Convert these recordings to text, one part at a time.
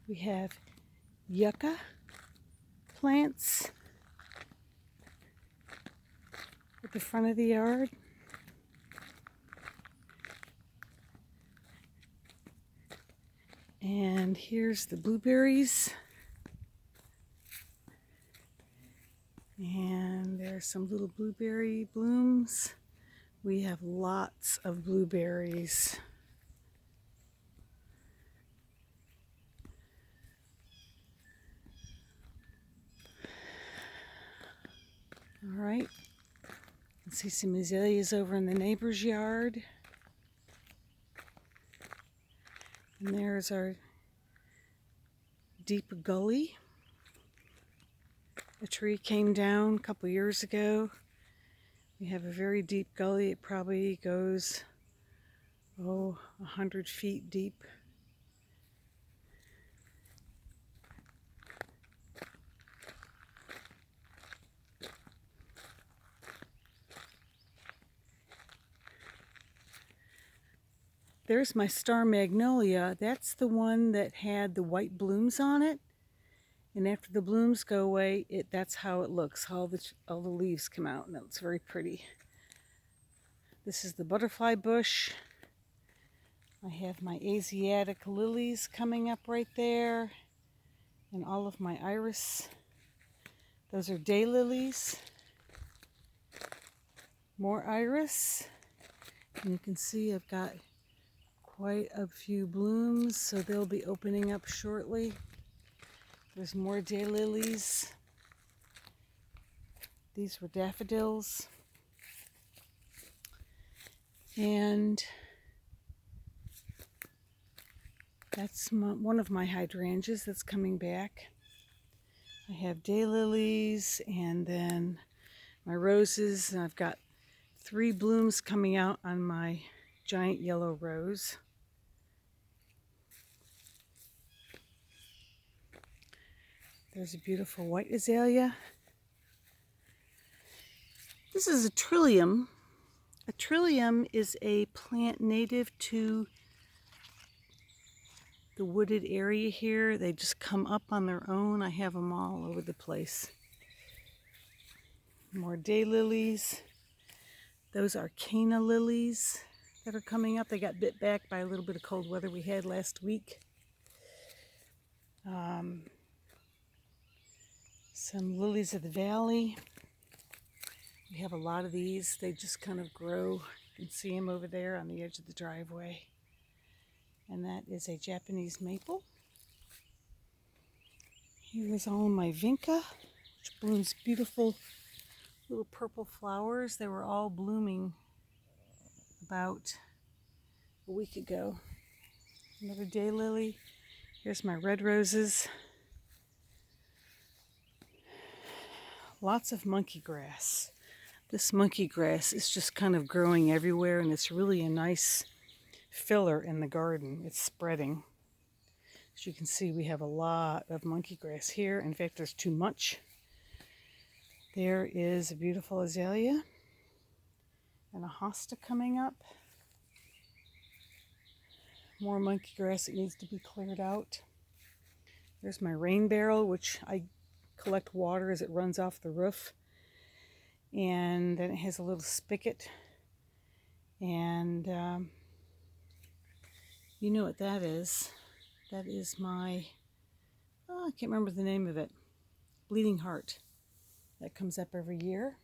We have yucca plants at the front of the yard. And here's the blueberries. And there's some little blueberry blooms. We have lots of blueberries. All right. Let's see some azaleas over in the neighbor's yard. And there's our deep gully. A tree came down a couple years ago. We have a very deep gully. It probably goes, 100 feet deep. There's my star magnolia. That's the one that had the white blooms on it. And after the blooms go away, that's how it looks. All the leaves come out, and it's very pretty. This is the butterfly bush. I have my Asiatic lilies coming up right there, and all of my iris. Those are daylilies. More iris. And you can see I've got quite a few blooms, so they'll be opening up shortly. There's more daylilies. These were daffodils. And that's one of my hydrangeas that's coming back. I have daylilies and then my roses, and I've got 3 blooms coming out on my giant yellow rose. There's a beautiful white azalea. This is a trillium. A trillium is a plant native to the wooded area here. They just come up on their own. I have them all over the place. More daylilies. Those are canna lilies that are coming up. They got bit back by a little bit of cold weather we had last week. Some lilies of the valley. We have a lot of these. They just kind of grow. You can see them over there on the edge of the driveway. And that is a Japanese maple. Here's all my vinca, which blooms beautiful little purple flowers. They were all blooming about a week ago. Another daylily. Here's my red roses. Lots of monkey grass. This monkey grass is just kind of growing everywhere, and it's really a nice filler in the garden. It's spreading. As you can see, we have a lot of monkey grass here. In fact, there's too much. There is a beautiful azalea and a hosta coming up. More monkey grass that needs to be cleared out. There's my rain barrel, which I collect water as it runs off the roof. And then it has a little spigot. And you know what that is. That is my, I can't remember the name of it, bleeding heart. That comes up every year.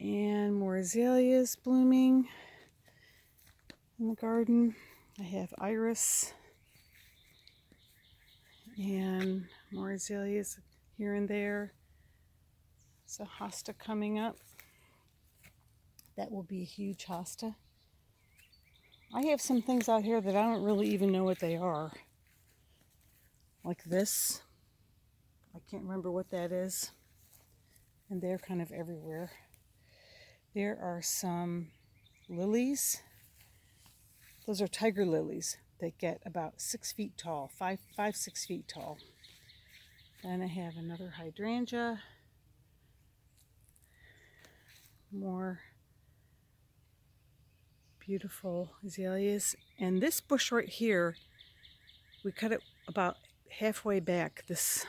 And more azaleas blooming in the garden. I have iris and more azaleas here and there. There's a hosta coming up. That will be a huge hosta. I have some things out here that I don't really even know what they are. Like this. I can't remember what that is. And they're kind of everywhere. There are some lilies. Those are tiger lilies that get about 6 feet tall, 6 feet tall. Then I have another hydrangea. More beautiful azaleas. And this bush right here we cut it about halfway back this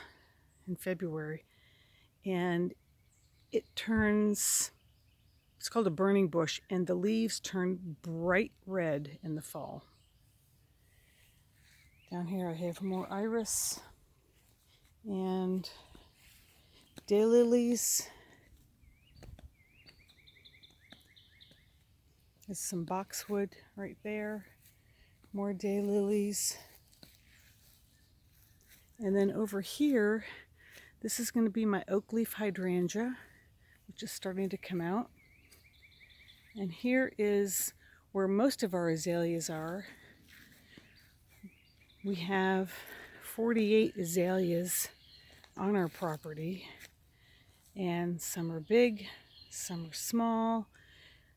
in February, and it turns, it's called a burning bush, and the leaves turn bright red in the fall. Down here I have more iris and daylilies. There's some boxwood right there, more daylilies. And then over here, this is going to be my oak leaf hydrangea, which is starting to come out. And here is where most of our azaleas are. We have 48 azaleas on our property, and some are big, some are small,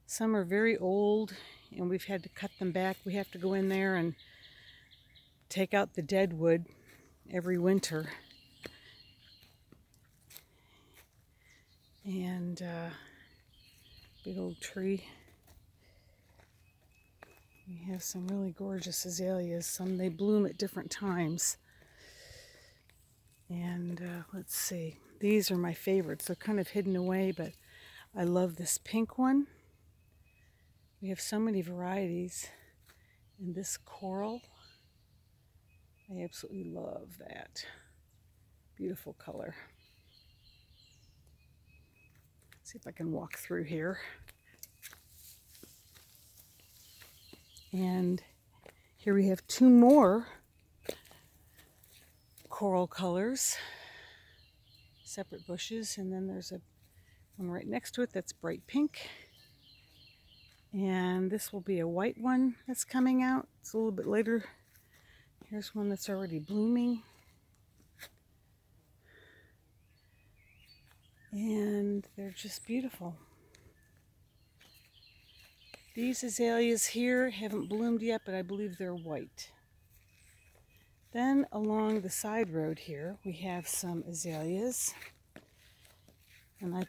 some are very old, and we've had to cut them back. We have to go in there and take out the dead wood every winter. And big old tree. We have some really gorgeous azaleas. Some, they bloom at different times. And let's see, these are my favorites. They're kind of hidden away, but I love this pink one. We have so many varieties. And this coral, I absolutely love that. Beautiful color. See if I can walk through here. And here we have two more coral colors, separate bushes, and then there's a one right next to it that's bright pink. And this will be a white one that's coming out. It's a little bit later. Here's one that's already blooming. And they're just beautiful. These azaleas here haven't bloomed yet, but I believe they're white. Then along the side road here, we have some azaleas. And I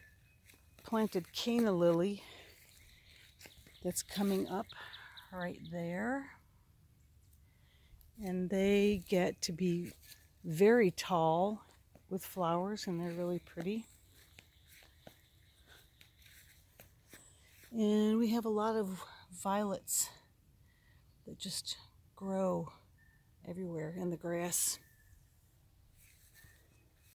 planted canna lily that's coming up right there. And they get to be very tall with flowers, and they're really pretty. And we have a lot of violets that just grow everywhere in the grass.